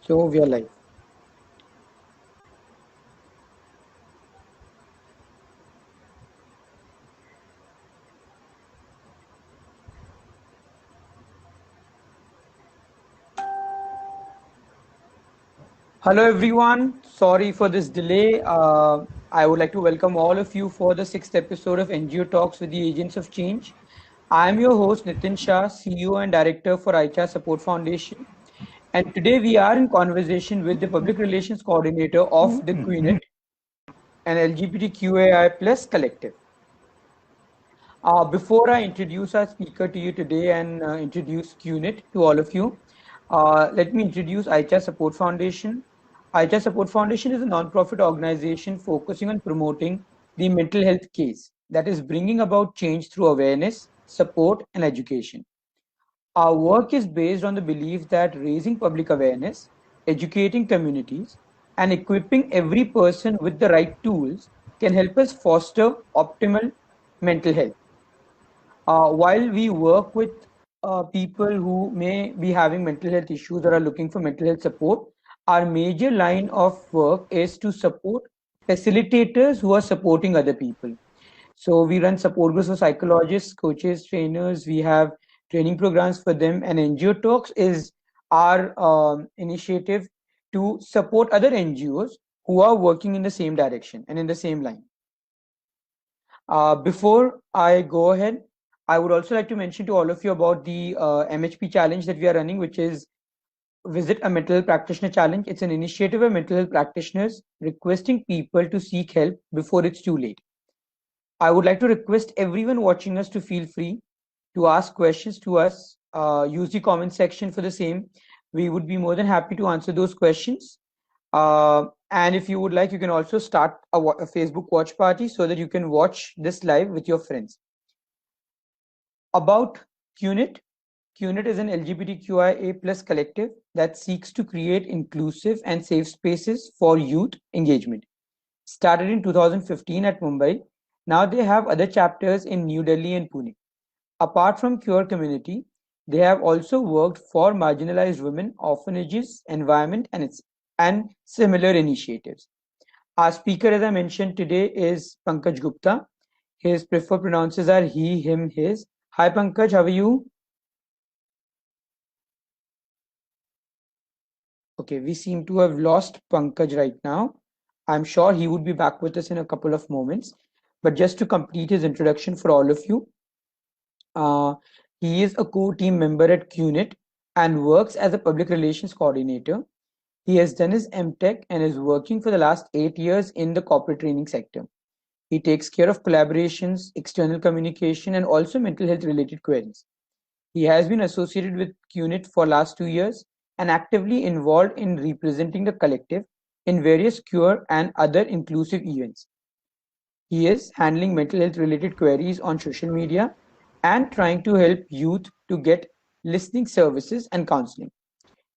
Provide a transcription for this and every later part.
So we are live. Hello everyone. Sorry for this delay. I would like to welcome all of you for the sixth episode of NGO Talks with the Agents of Change. I am your host Nitin Shah, CEO and Director for ICHA Support Foundation. And today we are in conversation with the Public Relations Coordinator of the Qknit, an LGBTQAI plus collective. Before I introduce our speaker to you today and introduce Qknit to all of you, let me introduce ICHA Support Foundation. ICHA Support Foundation is a non-profit organization focusing on promoting the mental health case, that is bringing about change through awareness, support, and education. Our work is based on the belief that raising public awareness, educating communities, and equipping every person with the right tools can help us foster optimal mental health. While we work with people who may be having mental health issues or are looking for mental health support, our major line of work is to support facilitators who are supporting other people. So we run support groups for psychologists, coaches, trainers. We have training programs for them, and NGO Talks is our initiative to support other NGOs who are working in the same direction and in the same line. Before I go ahead, I would also like to mention to all of you about the MHP challenge that we are running, which is Visit a Mental Health Practitioner Challenge. It's an initiative of mental health practitioners requesting people to seek help before it's too late. I would like to request everyone watching us to feel free to ask questions to us. Use the comment section for the same. We would be more than happy to answer those questions. And if you would like, you can also start a Facebook watch party so that you can watch this live with your friends. About Qknit. Qknit is an LGBTQIA plus collective that seeks to create inclusive and safe spaces for youth engagement. Started in 2015 at Mumbai, now they have other chapters in New Delhi and Pune. Apart from queer community, they have also worked for marginalized women, orphanages, environment, and similar initiatives. Our speaker, as I mentioned today, is Pankaj Gupta. His preferred pronouns are he, him, his. Hi Pankaj, how are you? Okay, we seem to have lost Pankaj right now. I'm sure he would be back with us in a couple of moments. But just to complete his introduction for all of you, uh, he is a core team member at Qknit and works as a public relations coordinator. He has done his MTech and is working for the last 8 years in the corporate training sector. He takes care of collaborations, external communication, and also mental health related queries. He has been associated with Qknit for last 2 years and actively involved in representing the collective in various queer and other inclusive events. He is handling mental health related queries on social media and trying to help youth to get listening services and counseling.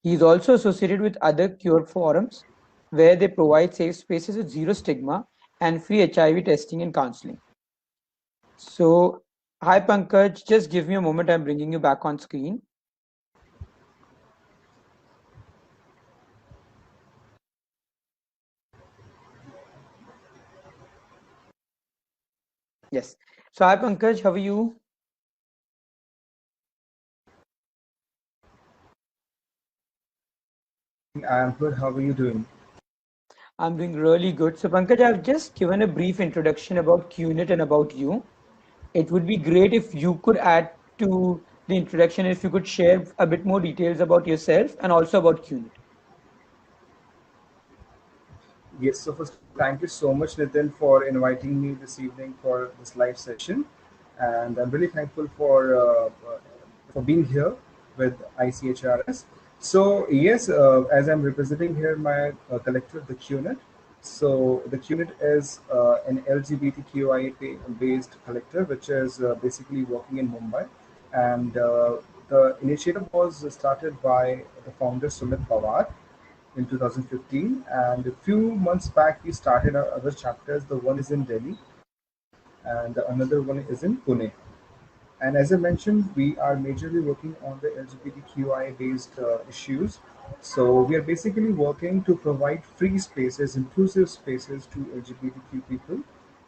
He is also associated with other queer forums where they provide safe spaces with zero stigma and free HIV testing and counseling. So, hi Pankaj, just give me a moment. I'm bringing you back on screen. Yes. So, hi Pankaj, how are you? I'm good. How are you doing? I'm doing really good. So, Pankaj, I've just given a brief introduction about Qnit and about you. It would be great if you could add to the introduction, if you could share a bit more details about yourself and also about Qnit. Yes, so first, thank you so much, Nitin, for inviting me this evening for this live session. And I'm really thankful for being here with ICHRS. So, yes, as I'm representing here my collective, the Qnit. So, the Qnit is an LGBTQIA based collective, which is basically working in Mumbai. And the initiative was started by the founder, Sumit Pawar, in 2015, and a few months back we started our other chapters. The one is in Delhi and the another one is in Pune. And as I mentioned, we are majorly working on the LGBTQI based issues. So we are basically working to provide free spaces, inclusive spaces to LGBTQ people.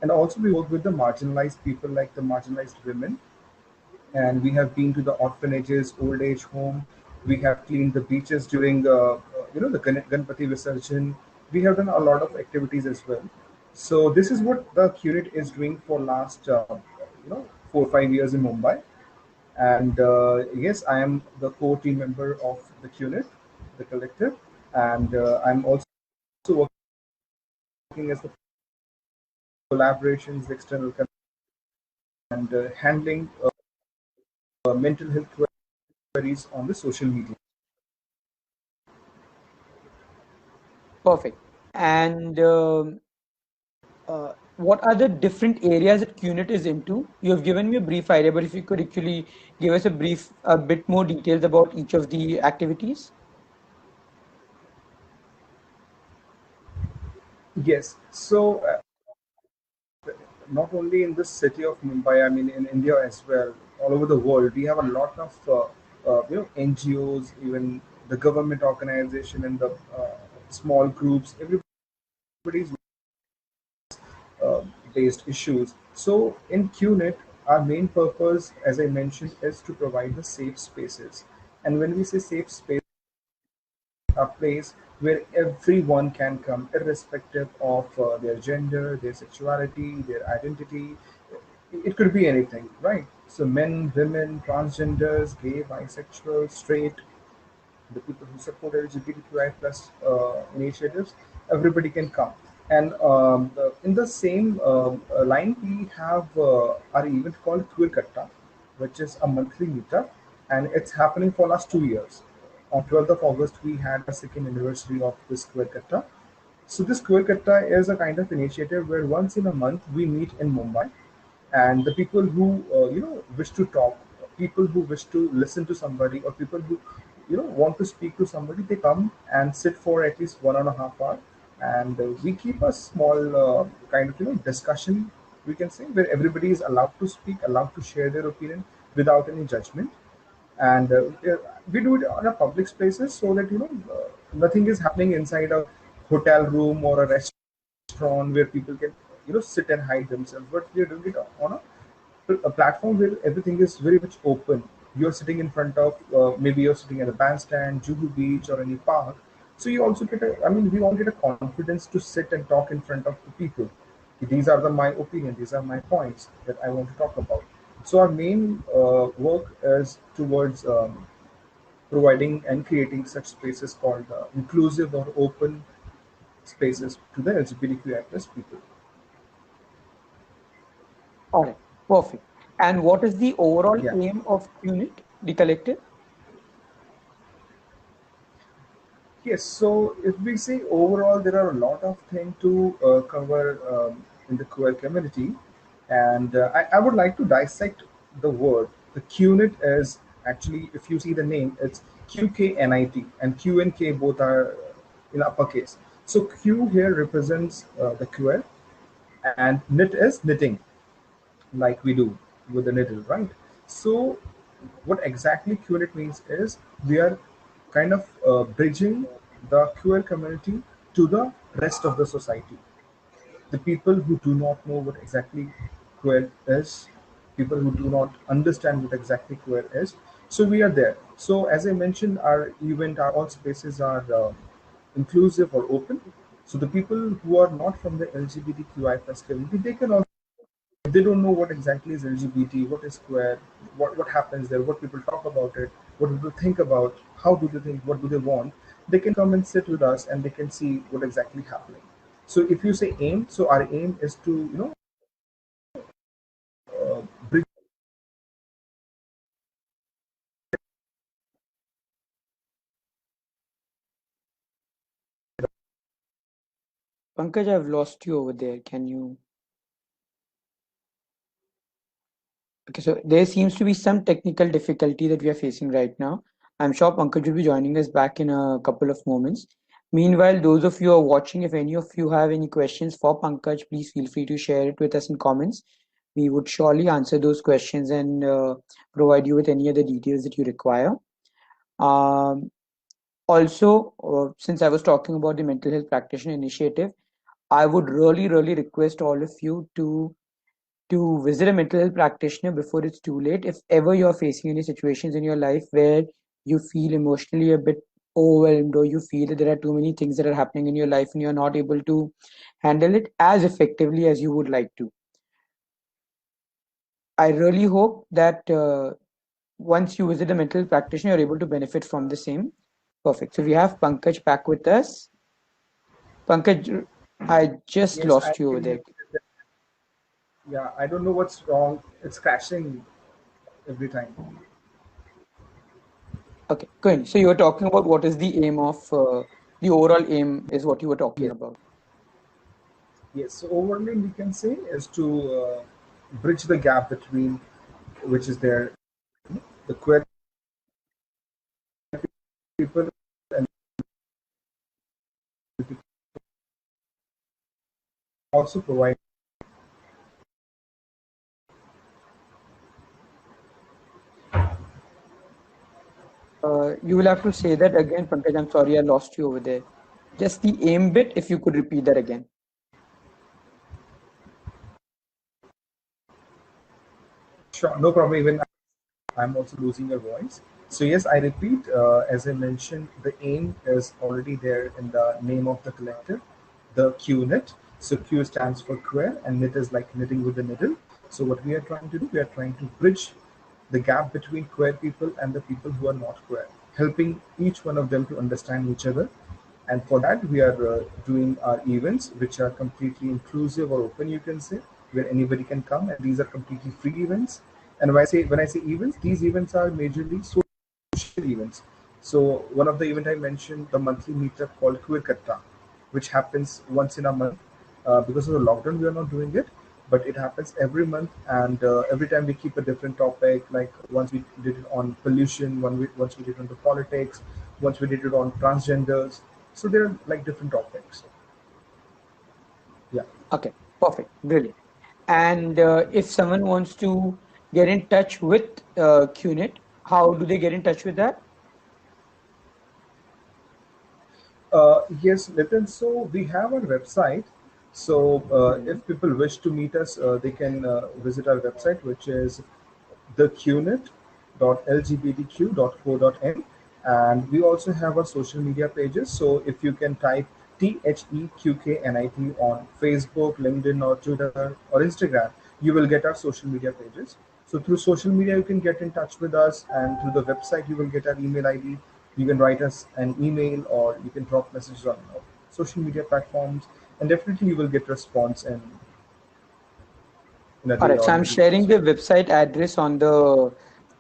And also we work with the marginalized people like the marginalized women, and we have been to the orphanages, old age home. We have cleaned the beaches during the Ganpati Visarjan. We have done a lot of activities as well. So this is what the Qnit is doing for last 4 or 5 years in Mumbai. And yes, I am the core team member of the Qnit, the collective, and I'm also working as the collaborations, the external and handling mental health queries on the social media. Perfect. And what are the different areas that Qnit is into? You have given me a brief idea, but if you could actually give us a bit more details about each of the activities. Yes. So not only in the city of Mumbai, I mean in India as well, all over the world, we have a lot of NGOs, even the government organization and the small groups. Everybody's uh, based issues. So in QNet, our main purpose, as I mentioned, is to provide the safe spaces. And when we say safe space, a place where everyone can come, irrespective of their gender, their sexuality, their identity. It could be anything, right? So men, women, transgenders, gay, bisexual, straight, the people who support LGBTQI plus initiatives, everybody can come. And in the same line, we have our event called Qknit, which is a monthly meetup, and it's happening for last 2 years. On 12th of August, we had a second anniversary of this Qknit. So this Qknit is a kind of initiative where once in a month we meet in Mumbai, and the people who wish to talk, people who wish to listen to somebody, or people who want to speak to somebody, they come and sit for at least 1.5 hour, and we keep a small kind of discussion, we can say, where everybody is allowed to speak, allowed to share their opinion without any judgment. And we do it on a public spaces, so that nothing is happening inside a hotel room or a restaurant where people can sit and hide themselves, but we are doing it on a platform where everything is very much open. You're sitting in front of maybe you're sitting at a bandstand, Juhu Beach, or any park. So you also get a, I mean, we all get a confidence to sit and talk in front of the people. These are my opinion, these are my points that I want to talk about. So our main work is towards providing and creating such spaces called inclusive or open spaces to the LGBTQI plus people. All right, perfect. And what is the overall Yeah. aim of Qnit, the collective? Yes, so if we say overall, there are a lot of things to cover in the queer community, and I would like to dissect the word. The QNIT is actually, if you see the name, it's QKNIT, and Q and K both are in uppercase. So Q here represents the queer, and knit is knitting, like we do with the needle, right? So, what exactly QNet means is we are kind of bridging the queer community to the rest of the society. The people who do not know what exactly queer is, people who do not understand what exactly queer is. So we are there. So as I mentioned, our event, our all spaces are inclusive or open. So the people who are not from the LGBTQI plus community, they can also, if they don't know what exactly is LGBT, what is queer, what happens there, what people talk about it, what people think about, how do they think, what do they want, they can come and sit with us and they can see what exactly happening. So if you say aim, so our aim is to bridge. Pankaj, I've lost you over there. Can you? Okay, so there seems to be some technical difficulty that we are facing right now. I'm sure Pankaj will be joining us back in a couple of moments. Meanwhile, those of you who are watching, if any of you have any questions for Pankaj, please feel free to share it with us in comments. We would surely answer those questions and provide you with any other details that you require. Um, Also, since I was talking about the mental health practitioner initiative, I would really, really request all of you to visit a mental health practitioner before it's too late. If ever you're facing any situations in your life where you feel emotionally a bit overwhelmed, or you feel that there are too many things that are happening in your life and you're not able to handle it as effectively as you would like to, I really hope that once you visit a mental health practitioner, you're able to benefit from the same. Perfect. So we have Pankaj back with us. Pankaj, I just Yes, I lost you over can hear there. you. Yeah, I don't know what's wrong. It's crashing every time. Okay, good. So you were talking about what is the aim of the overall aim is what you were talking Yes, about. yes. So overall, we can say is to bridge the gap between which is there the queer people and also provide. You will have to say that again, Pankaj. I'm sorry, I lost you over there. Just the aim bit, if you could repeat that again. Sure, no problem. Even I'm also losing your voice. So yes, I repeat, as I mentioned, the aim is already there in the name of the collective, the Qknit. So Q stands for queer, and knit is like knitting with the needle. So what we are trying to do, we are trying to bridge the gap between queer people and the people who are not queer, helping each one of them to understand each other. And for that, we are doing our events, which are completely inclusive or open, you can say, where anybody can come, and these are completely free events. And when I say events, these events are majorly social events. So one of the event I mentioned, the monthly meetup called Qknit, which happens once in a month. Because of the lockdown, we are not doing it, but it happens every month, and every time we keep a different topic. Like once we did it on pollution, once we did it on the politics, once we did it on transgenders. So there are like different topics. Yeah. Okay, perfect, brilliant. And if someone wants to get in touch with Qnit, how do they get in touch with that? Yes, Nitin. So we have our website. So Hmm. if people wish to meet us, they can visit our website, which is theqnit.lgbtq.co.in. And we also have our social media pages. So if you can type THEQKNIT on Facebook, LinkedIn, or Twitter, or Instagram, you will get our social media pages. So through social media, you can get in touch with us, and through the website, you will get our email ID. You can write us an email, or you can drop messages on social media platforms, and definitely you will get response in a All day right, so or in I'm a week or sharing so. the website address on the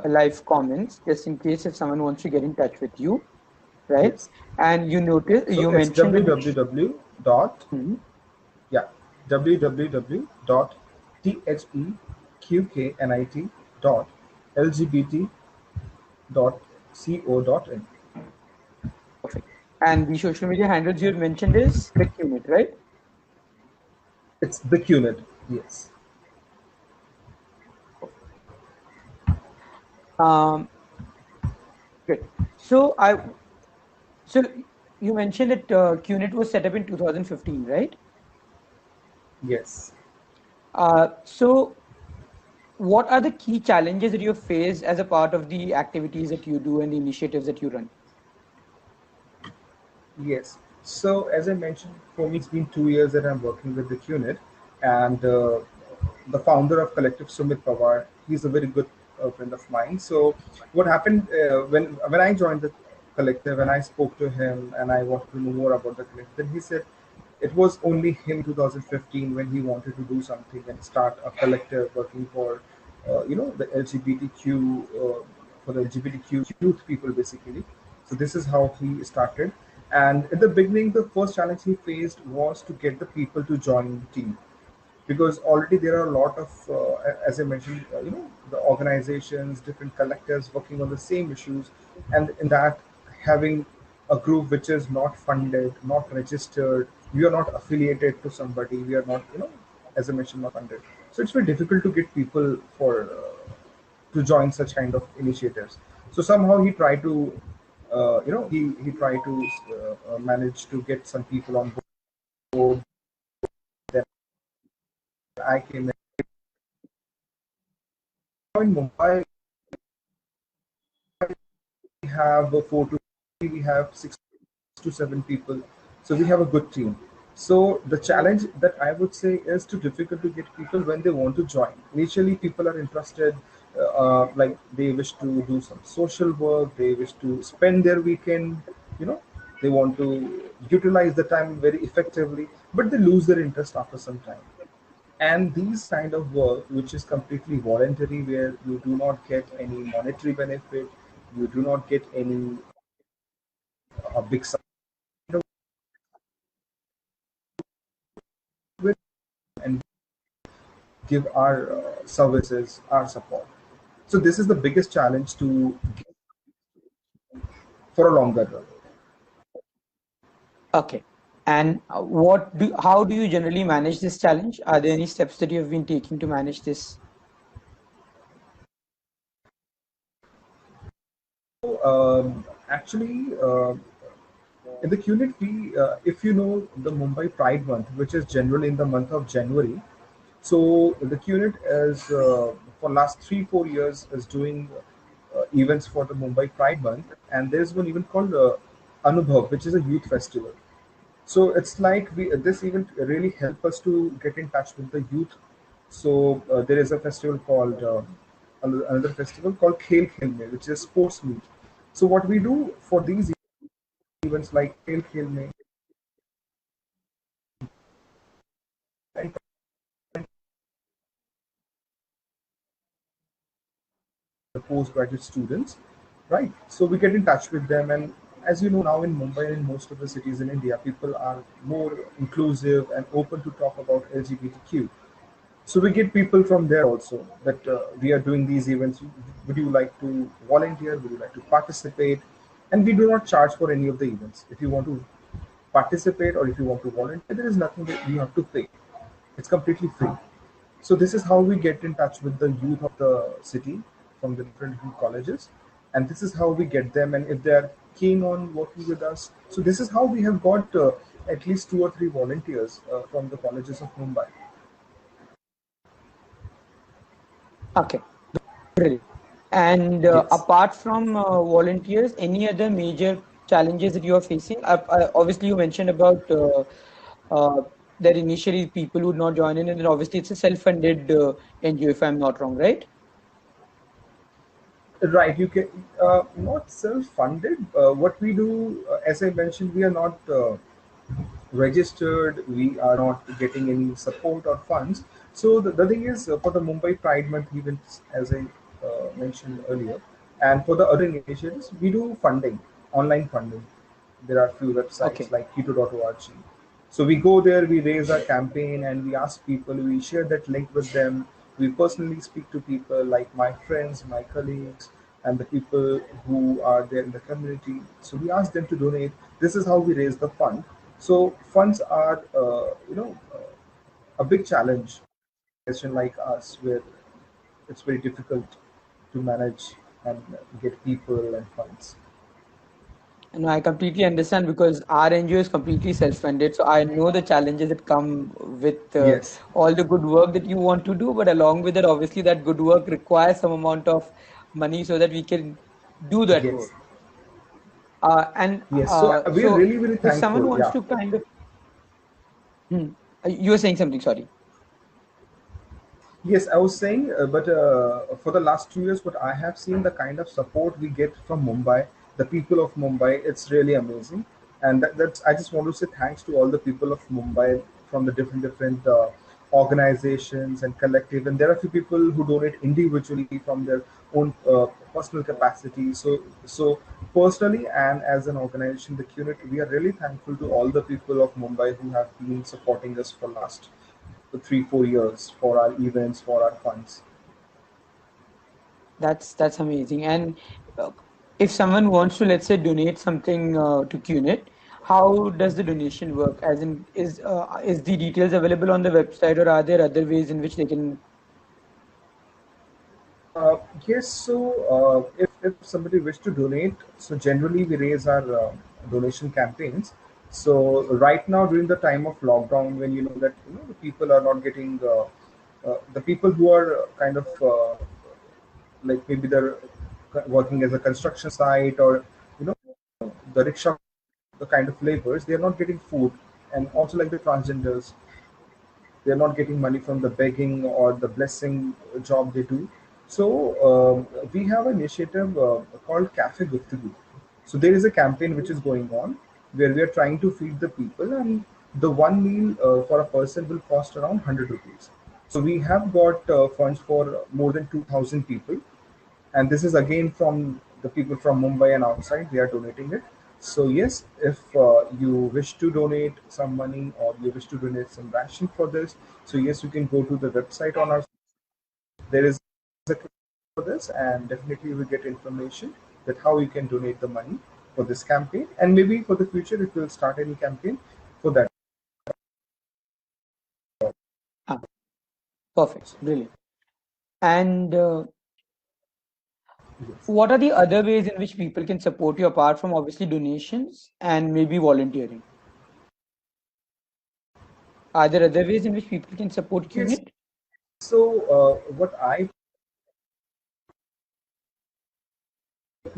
live comments, just in case if someone wants to get in touch with you, right? Yes. And you notice So you it's mentioned that www dot Mhm. yeah www dot theqknit dot lgbt dot co.in. Perfect. And the social media handles you had mentioned is the Qnit, right? It's the Qnit. Yes. Um, Good. So so you mentioned that Qnit was set up in 2015, right? Yes. So what are the key challenges that you face as a part of the activities that you do and the initiatives that you run? Yes. So as I mentioned, for me, it's been 2 years that I'm working with the Qnit, and the founder of Collective, Sumit Pawar, he's a very good friend of mine. So what happened when I joined the collective and I spoke to him and I wanted to know more about the collective, then he said it was only him in 2015 when he wanted to do something and start a collective working for the LGBTQ for the LGBTQ youth people basically. So this is how he started. And in the beginning, the first challenge he faced was to get the people to join the team, because already there are a lot of, as I mentioned, the organizations, different collectives working on the same issues, and in that having a group which is not funded, not registered, we are not affiliated to somebody, we are not, as I mentioned, not funded. So it's very difficult to get people for to join such kind of initiatives. So somehow he tried to, he tried to manage to get some people on board. Then I came in Mumbai. We have four to we have 6 to 7 people, so we have a good team. So the challenge that I would say is too difficult to get people when they want to join. Initially, people are interested, like they wish to do some social work, they wish to spend their weekend, you know, they want to utilize the time very effectively, but they lose their interest after some time. And these kind of work, which is completely voluntary, where you do not get any monetary benefit, you do not get any big sum, and give our services, our support. So this is the biggest challenge to get for a longer run. Okay. And how do you generally manage this challenge? Are there any steps that you have been taking to manage this? So, actually, in the Qnit, we, if you know the Mumbai Pride Month, which is generally in the month of January, so the Qnit is for last 3 4 years is doing events for the Mumbai Pride Month, and there's one event called Anubhav, which is a youth festival. So it's like this event really help us to get in touch with the youth. So there is a festival called another festival called Khelme, which is sports meet. So what we do for these events like Khelme and the postgraduate students, right? So we get in touch with them, and as you know now in Mumbai and in most of the cities in India, people are more inclusive and open to talk about LGBTQ. So we get people from there also that we are doing these events. Would you like to volunteer? Would you like to participate? And we do not charge for any of the events. If you want to participate or if you want to volunteer, there is nothing that you have to pay. It's completely free. So this is how we get in touch with the youth of the city from the different colleges, and this is how we get them. And if they are keen on working with us, so this is how we have got at least 2 or 3 volunteers from the colleges of Mumbai. Okay, brilliant. And Yes. apart from volunteers, any other major challenges that you are facing? Obviously, you mentioned about uh, that initially people would not join in, and then obviously it's a self-funded NGO, if I'm not wrong, right? Right, you can not self-funded. What we do, as I mentioned, we are not registered. We are not getting any support or funds. So the thing is, for the Mumbai Pride Month events, as I mentioned earlier, and for the other initiatives, we do funding, online funding. There are few websites Okay. like keto.org. So we go there, we raise our campaign, and we ask people, we share that link with them. We personally speak to people like my friends, my colleagues, and the people who are there in the community. So we ask them to donate. This is how we raise the fund. So funds are, a big challenge. Nation like us, where it's very difficult to manage and get people and funds. No, I completely understand because our NGO is completely self-funded. So I know the challenges that come with Yes, all the good work that you want to do. But along with it, obviously, that good work requires some amount of money so that we can do that yes, work. And yes. So we are so really, really if someone thankful. wants Yeah. to kind of, hmm, you were saying something, sorry. Yes, I was saying, but for the last 2 years, what I have seen, the kind of support we get from Mumbai, the people of Mumbai, it's really amazing. And that's, I just want to say thanks to all the people of Mumbai from the different organizations and collective. And there are a few people who donate individually from their own personal capacity. So personally and as an organization, the Qnit, we are really thankful to all the people of Mumbai who have been supporting us for last 3 4 years for our events, for our funds. That's amazing. And uh, if someone wants to, let's say, donate something to Qnit, How does the donation work? As in, is the details available on the website, or are there other ways in which they can? Yes, so if somebody wish to donate, so generally we raise our donation campaigns. So right now during the time of lockdown, when you know that the people are not getting the people who are kind of like maybe they're working as a construction site or you know the rickshaw, the kind of laborers, they are not getting food, and also like the transgenders, they're not getting money from the begging or the blessing job they do. So we have an initiative called Cafe Gupta. So there is a campaign which is going on where we are trying to feed the people, and the one meal for a person will cost around 100 rupees. So we have got funds for more than 2,000 people, and this is again from the people from Mumbai and outside. They are donating it. So yes, if you wish to donate some money or you wish to donate some ration for this, so yes, you can go to the website on our. There is a for this, and definitely you will get information that how you can donate the money for this campaign, and maybe for the future if you will start any campaign for that. Ah, perfect, brilliant. And Yes. what are the other ways in which people can support you apart from obviously donations and maybe volunteering? Are there other ways in which people can support Yes. Qnit? So what I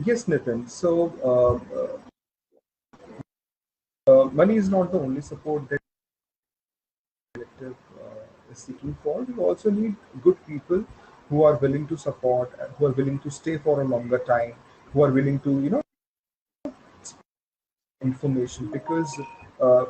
yes, Nitin. So money is not the only support that collective is seeking for. We also need good people who are willing to support, who are willing to stay for a longer time, who are willing to information, because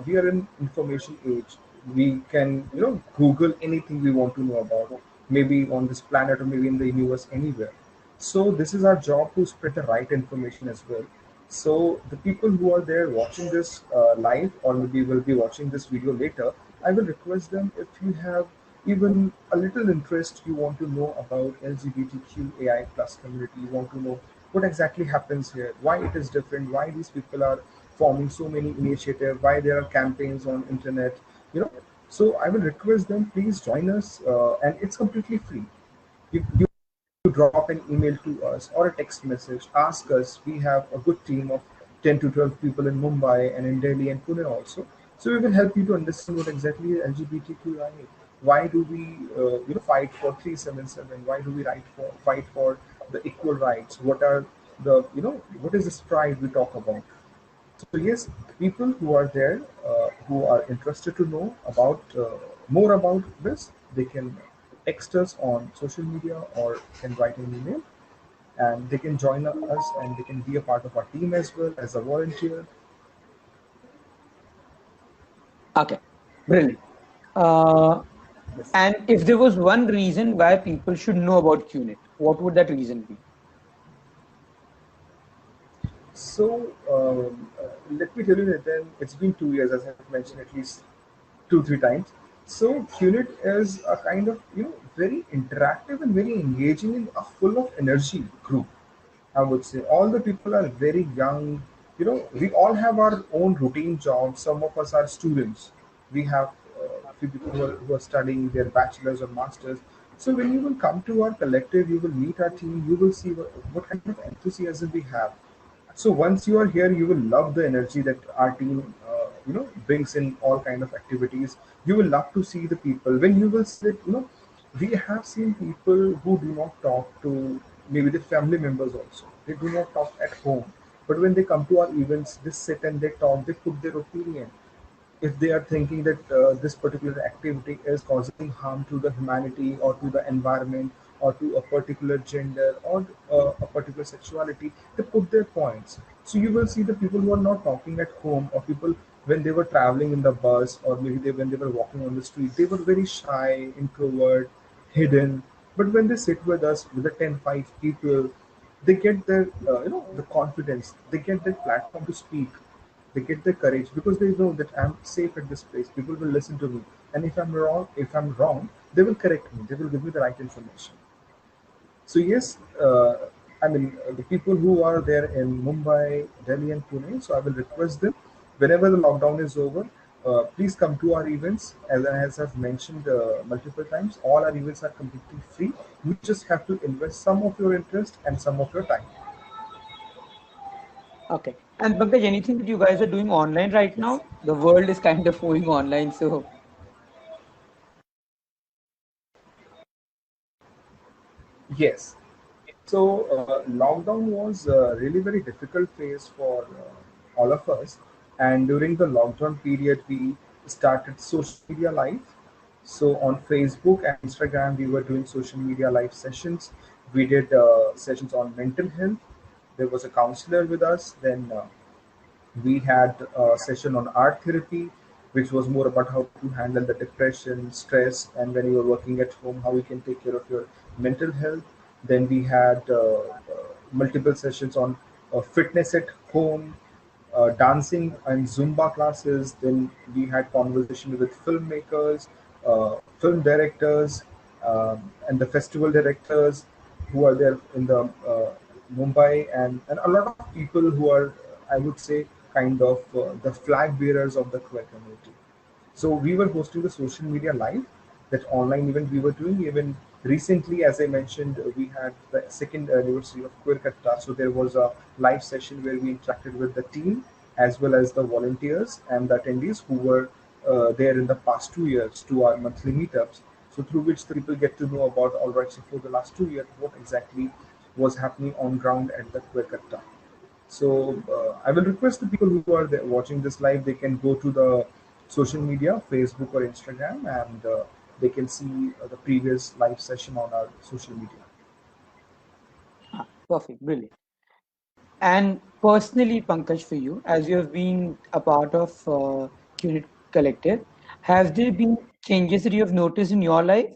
we are in information age. We can Google anything we want to know about, maybe on this planet or maybe in the universe anywhere. So this is our job to spread the right information as well. So the people who are there watching this live, or maybe will be watching this video later, I will request them, if you have even a little interest, you want to know about LGBTQAI plus community, you want to know what exactly happens here, why it is different, why these people are forming so many initiatives, why there are campaigns on internet, you know. So I will request them, please join us, and it's completely free. You drop an email to us or a text message, ask us. We have a good team of 10 to 12 people in Mumbai and in Delhi and Pune also. So we will help you to understand what exactly is LGBTQIA. Why do we fight for 377? Why do we fight for the equal rights? What are the what is this pride we talk about? So yes, people who are there, who are interested to know about more about this, they can text us on social media or can write an email, and they can join us and they can be a part of our team as well as a volunteer. Okay, brilliant. Uh, Yes. and if there was one reason why people should know about Qnit, what would that reason be? So let me tell you that then it's been 2 years, as I've mentioned at least two three times. So Qnit is a kind of very interactive and very engaging and a full of energy group. I would say all the people are very young. We all have our own routine jobs. Some of us are students. We have few people who are studying their bachelors or masters. So when you will come to our collective, you will meet our team. You will see what kind of enthusiasm we have. So once you are here, you will love the energy that our team, brings in all kind of activities. You will love to see the people. When you will see that, we have seen people who do not talk to maybe the family members also. They do not talk at home, but when they come to our events, they sit and they talk. They put their opinion. If they are thinking that this particular activity is causing harm to the humanity or to the environment or to a particular gender or a particular sexuality, they put their points. So you will see the people who are not talking at home, or people when they were traveling in the bus, or maybe when they were walking on the street, they were very shy, introvert, hidden. But when they sit with us with the 10, 5 people, they get their the confidence, they get their platform to speak, they get the courage because they know that I'm safe at this place. People will listen to me, and if I'm wrong, they will correct me. They will give me the right information. So yes, I mean the people who are there in Mumbai, Delhi, and Pune. So I will request them. whenever the lockdown is over, please come to our events. As I've mentioned multiple times, all our events are completely free. You just have to invest some of your interest and some of your time. Okay. And Pankaj, anything that you guys are doing online right Yes. now? The world is kind of going online, so Yes. So lockdown was a really very difficult phase for all of us, and during the lockdown period, we started social media live. So on Facebook and Instagram, we were doing social media live sessions. We did sessions on mental health. There was a counselor with us. Then we had a session on art therapy, which was more about how to handle the depression, stress, and when you're working at home, how you can take care of your mental health. Then we had multiple sessions on fitness at home, dancing and Zumba classes. Then we had conversation with filmmakers, film directors, and the festival directors who are there in the Mumbai, and a lot of people who are, I would say, kind of the flag bearers of the queer community. So we were hosting the social media live, that online event we were doing. Even recently, as I mentioned, we had the second anniversary of Queer Katta. So there was a live session where we interacted with the team as well as the volunteers and the attendees who were there in the past 2 years to our monthly meetups. So through which the people get to know about, all right, so for the last 2 years, what exactly was happening on ground at the Queer Katta. So I will request the people who are there watching this live, they can go to the social media, Facebook or Instagram, and they can see the previous live session on our social media. perfect, brilliant. And personally, Pankaj, for you, as you have been a part of Qnit Collective, have there been changes that you have noticed in your life?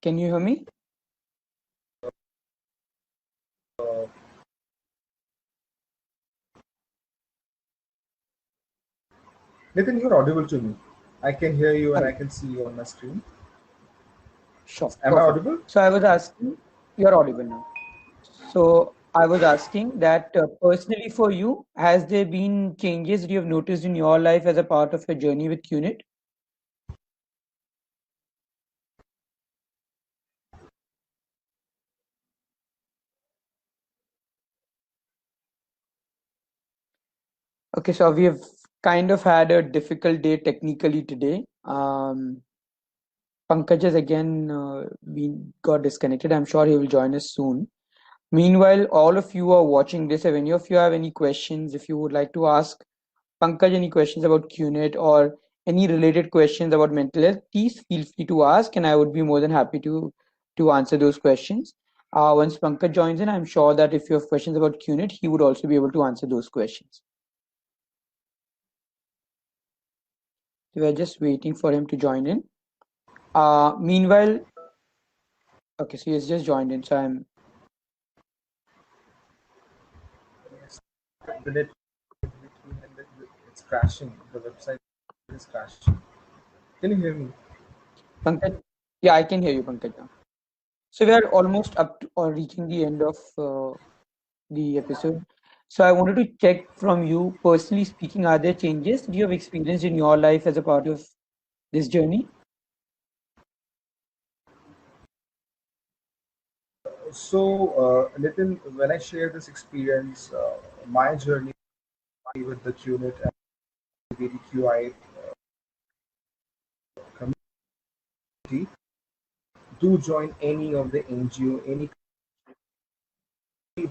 Can you hear me? Uh, Nitin, you're audible to me. I can hear you and I Okay, can see you on my screen. sure, Am I perfect. audible? So I was asking, you're audible now. So I was asking that personally for you, has there been changes that you have noticed in your life as a part of your journey with Qnit? Okay, so we have kind of had a difficult day technically today. Pankaj has again been got disconnected. I'm sure he will join us soon. Meanwhile, all of you are watching this. If any of you have any questions, if you would like to ask Pankaj any questions about QNET or any related questions about mental health, please feel free to ask, and I would be more than happy to answer those questions. Once Pankaj joins in, I'm sure that if you have questions about QNET, he would also be able to answer those questions. So we're just waiting for him to join in. Meanwhile, okay, so he has just joined in, so I'm Yes. The net, it's crashing. The website is crashing. Can you hear me? Pankaj. Yeah, I can hear you, Pankaj now. So we are almost up to or reaching the end of the episode. So I wanted to check from you, personally speaking, are there changes that you have experienced in your life as a part of this journey? So, Nitin, when I share this experience, my journey with the Qnit and LGBTQI community, do join any of the NGO, any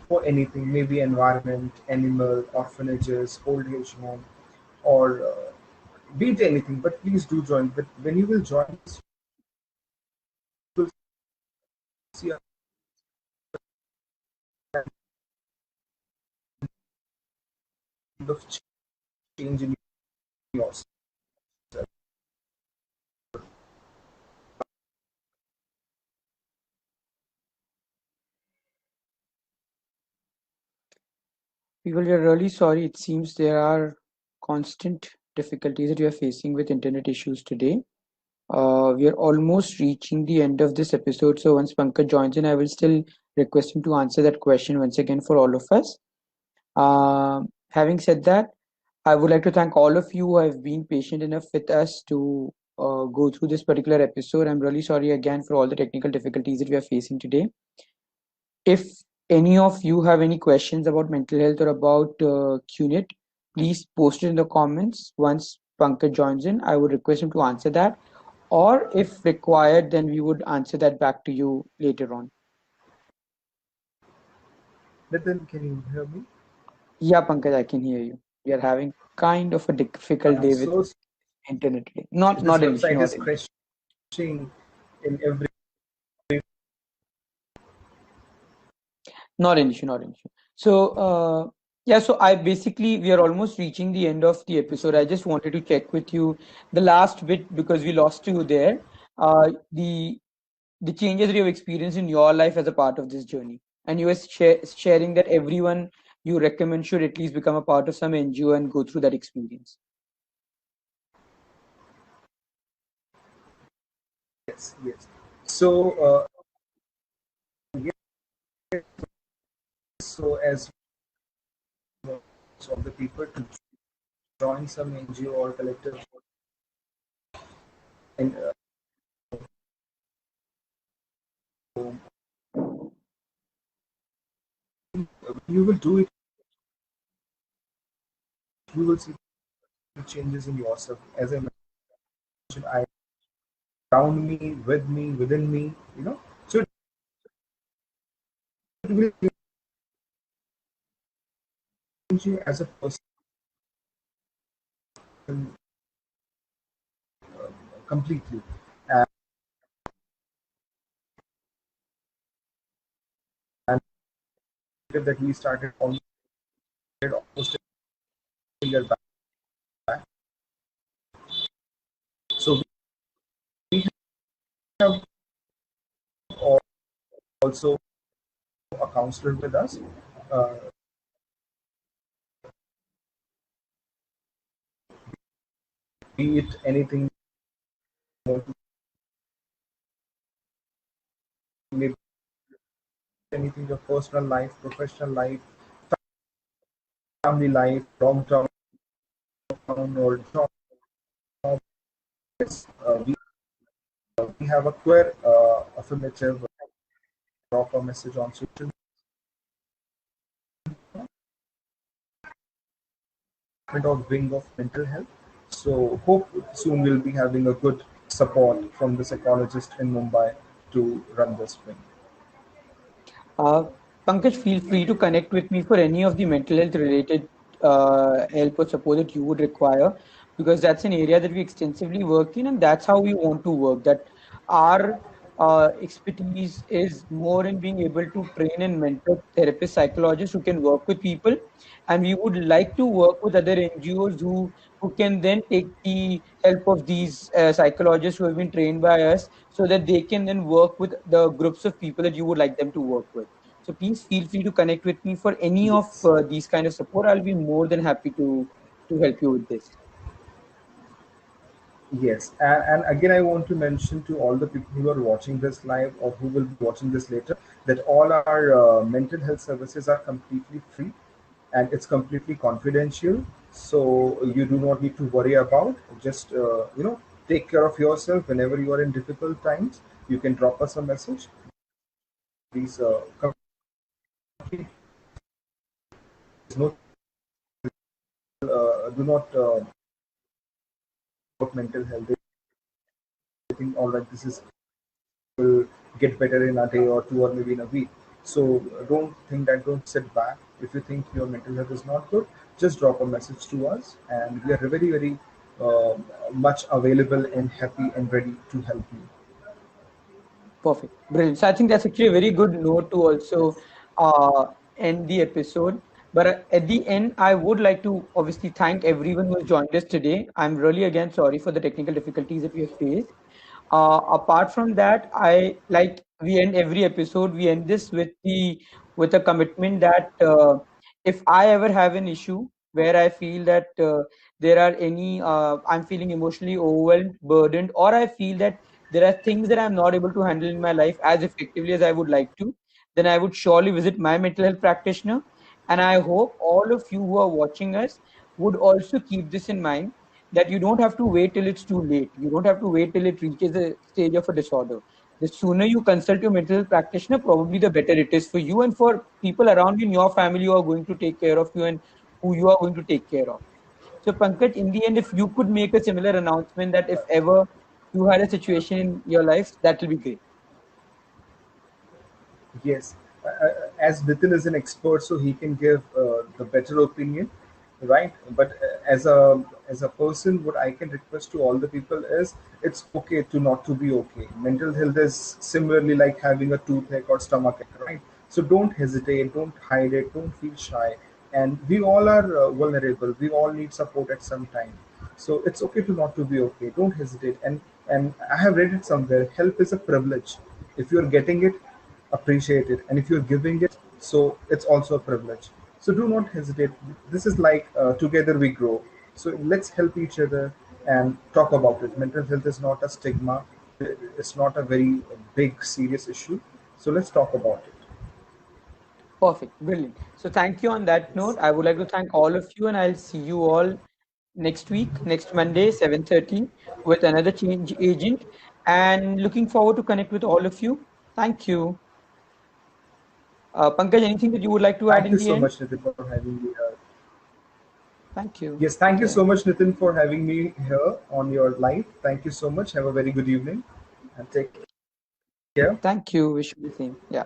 for anything, maybe environment, animal, orphanages, old age home, or be it anything. But please do join. But when you will join, you will see a kind of change in yourself. People, we are really sorry. It seems there are constant difficulties that you are facing with internet issues today. We are almost reaching the end of this episode, so once Pankaj joins in, I will still request him to answer that question once again for all of us. Having said that, I would like to thank all of you who have been patient enough with us to go through this particular episode. I'm really sorry again for all the technical difficulties that we are facing today. If any of you have any questions about mental health or about Qnit, please post it in the comments. Once Pankaj joins in, I would request him to answer that. Or if required, then we would answer that back to you later on. Nitin, can you hear me? Yeah, Pankaj, I can hear you. We are having kind of a difficult I'm day with so internet today. Not this not an issue, website not is an issue. crashing in every. Not an issue, not an issue. So, yeah, so I basically, we are almost reaching the end of the episode. I just wanted to check with you the last bit because we lost you there. The changes that you've experienced in your life as a part of this journey. And you were sharing that everyone you recommend should at least become a part of some NGO and go through that experience. Yes, yes. So, yes, so as of the people to join some NGO or collective, and you will do it. You will see the changes in yourself. As I mentioned, I around me, with me, within me. So it will change you as a person completely. And that we started almost a year back. So we have also a counselor with us. Uh, be it anything, maybe anything, your personal life, professional life, family life, long term or job. Yes, we have a queer affirmative drop a message on social media or wing of mental health. So hope soon we'll be having a good support from the psychologist in Mumbai to run this wing. Uh, Pankaj, feel free to connect with me for any of the mental health related help or support that you would require, because that's an area that we extensively work in, and that's how we want to work. That our expertise is more in being able to train and mentor therapists, psychologists who can work with people, and we would like to work with other NGOs who can then take the help of these psychologists who have been trained by us, so that they can then work with the groups of people that you would like them to work with. So please feel free to connect with me for any of Yes. these kind of support. I'll be more than happy to help you with this. Yes, and again, I want to mention to all the people who are watching this live or who will be watching this later that all our mental health services are completely free and it's completely confidential. So you do not need to worry about. Just take care of yourself whenever you are in difficult times. You can drop us a message. Please, complete, no, do not about mental health. I think all right. This is will get better in a day or two or maybe in a week. So don't think that, don't sit back. If you think your mental health is not good, just drop a message to us, and we are very, very uh, much available and happy and ready to help you. Perfect. Brilliant. So I think that's actually a very good note to also uh, end the episode. But at the end, I would like to obviously thank everyone who has joined us today. I'm really again sorry for the technical difficulties that we have faced. Apart from that, I like we end every episode. We end this with a commitment that if I ever have an issue where I feel that there are any I'm feeling emotionally overwhelmed, burdened, or I feel that there are things that I'm not able to handle in my life as effectively as I would like to, then I would surely visit my mental health practitioner. And I hope all of you who are watching us would also keep this in mind, that you don't have to wait till it's too late. You don't have to wait till it reaches a stage of a disorder. The sooner you consult your mental health practitioner, probably the better it is for you and for people around you in your family who are going to take care of you and who you are going to take care of. So, Pankaj, in the end, if you could make a similar announcement that if ever you had a situation in your life, that will be great. Yes, as Nitin is an expert, so he can give the better opinion, right? But as a person, what I can request to all the people is it's okay to not to be okay. Mental health is similarly like having a toothache or stomachache, right? So don't hesitate, don't hide it, don't feel shy. And we all are vulnerable. We all need support at some time. So it's okay to not to be okay. Don't hesitate. And I have read it somewhere. Help is a privilege. If you're getting it, appreciate it, and if you're giving it, so it's also a privilege. So do not hesitate. This is like together we grow. So let's help each other and talk about it. Mental health is not a stigma. It's not a very big serious issue. So let's talk about it. Perfect. Brilliant. So, thank you on that note. Yes. I would like to thank all of you, and I'll see you all next week, next Monday, 7:30, with another change agent. And looking forward to connect with all of you. Thank you. Pankaj, anything that you would like to add Thank in you the so end? much, Nitin, for having me here. Thank you. Yes, Take thank you care. so much, Nitin, for having me here on your live. Thank you so much. Have a very good evening and take care. Thank you. Wish you the same. Yeah.